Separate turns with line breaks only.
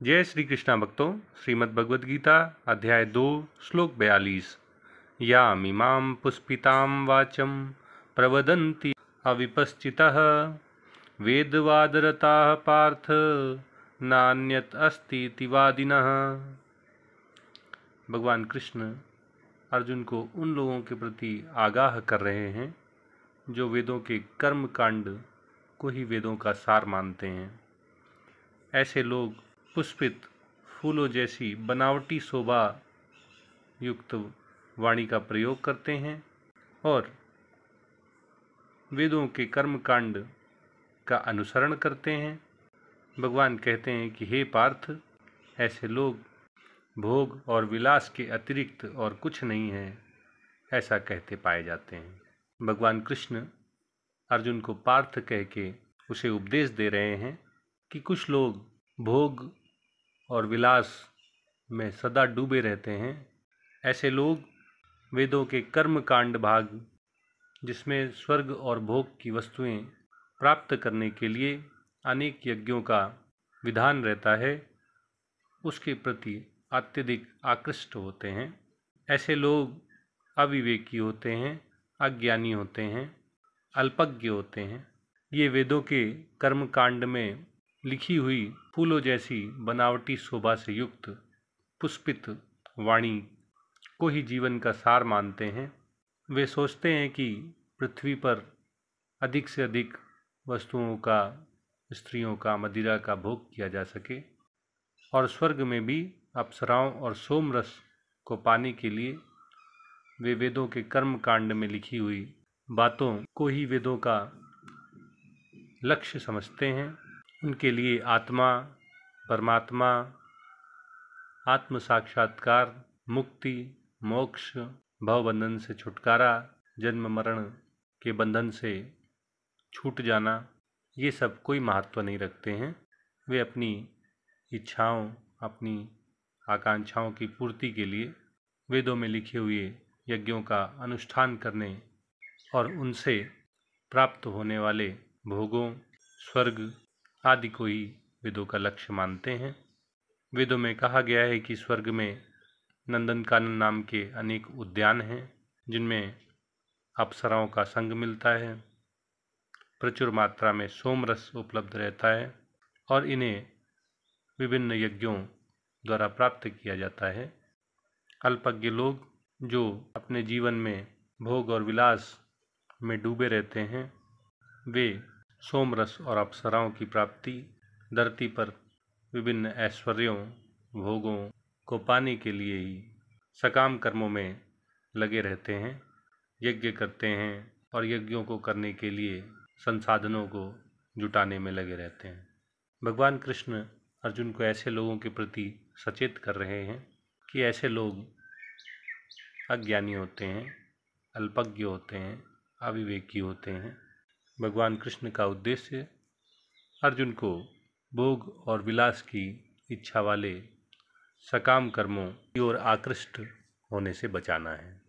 जय श्री कृष्णा भक्तों, श्रीमद् भगवद गीता अध्याय 2 श्लोक 42। यामिमां पुष्पितां वाचं प्रवदन्ति अविपश्चितः वेदवादरताः पार्थ नान्यत् अस्ति इति वादिनः। भगवान कृष्ण अर्जुन को उन लोगों के प्रति आगाह कर रहे हैं जो वेदों के कर्म कांड को ही वेदों का सार मानते हैं। ऐसे लोग पुष्पित फूलों जैसी बनावटी शोभा युक्त वाणी का प्रयोग करते हैं और वेदों के कर्म कांड का अनुसरण करते हैं। भगवान कहते हैं कि हे पार्थ, ऐसे लोग भोग और विलास के अतिरिक्त और कुछ नहीं है, ऐसा कहते पाए जाते हैं। भगवान कृष्ण अर्जुन को पार्थ कह के उसे उपदेश दे रहे हैं कि कुछ लोग भोग और विलास में सदा डूबे रहते हैं। ऐसे लोग वेदों के कर्म कांड भाग, जिसमें स्वर्ग और भोग की वस्तुएं प्राप्त करने के लिए अनेक यज्ञों का विधान रहता है, उसके प्रति अत्यधिक आकृष्ट होते हैं। ऐसे लोग अविवेकी होते हैं, अज्ञानी होते हैं, अल्पज्ञ होते हैं। ये वेदों के कर्म कांड में लिखी हुई फूलों जैसी बनावटी शोभा से युक्त पुष्पित वाणी को ही जीवन का सार मानते हैं। वे सोचते हैं कि पृथ्वी पर अधिक से अधिक वस्तुओं का, स्त्रियों का, मदिरा का भोग किया जा सके और स्वर्ग में भी अप्सराओं और सोम रस को पाने के लिए वे वेदों के कर्म कांड में लिखी हुई बातों को ही वेदों का लक्ष्य समझते हैं। उनके लिए आत्मा, परमात्मा, आत्म साक्षात्कार, मुक्ति, मोक्ष, भवबंधन से छुटकारा, जन्म मरण के बंधन से छूट जाना, ये सब कोई महत्व नहीं रखते हैं। वे अपनी इच्छाओं, अपनी आकांक्षाओं की पूर्ति के लिए वेदों में लिखे हुए यज्ञों का अनुष्ठान करने और उनसे प्राप्त होने वाले भोगों, स्वर्ग आदि को ही वेदों का लक्ष्य मानते हैं। वेदों में कहा गया है कि स्वर्ग में नंदनकानन नाम के अनेक उद्यान हैं, जिनमें अप्सराओं का संग मिलता है, प्रचुर मात्रा में सोमरस उपलब्ध रहता है और इन्हें विभिन्न यज्ञों द्वारा प्राप्त किया जाता है। अल्पज्ञ लोग जो अपने जीवन में भोग और विलास में डूबे रहते हैं, वे सोमरस और अप्सराओं की प्राप्ति, धरती पर विभिन्न ऐश्वर्यों, भोगों को पाने के लिए ही सकाम कर्मों में लगे रहते हैं, यज्ञ करते हैं और यज्ञों को करने के लिए संसाधनों को जुटाने में लगे रहते हैं। भगवान कृष्ण अर्जुन को ऐसे लोगों के प्रति सचेत कर रहे हैं कि ऐसे लोग अज्ञानी होते हैं, अल्पज्ञ होते हैं, अविवेकी होते हैं। भगवान कृष्ण का उद्देश्य अर्जुन को भोग और विलास की इच्छा वाले सकाम कर्मों की ओर आकृष्ट होने से बचाना है।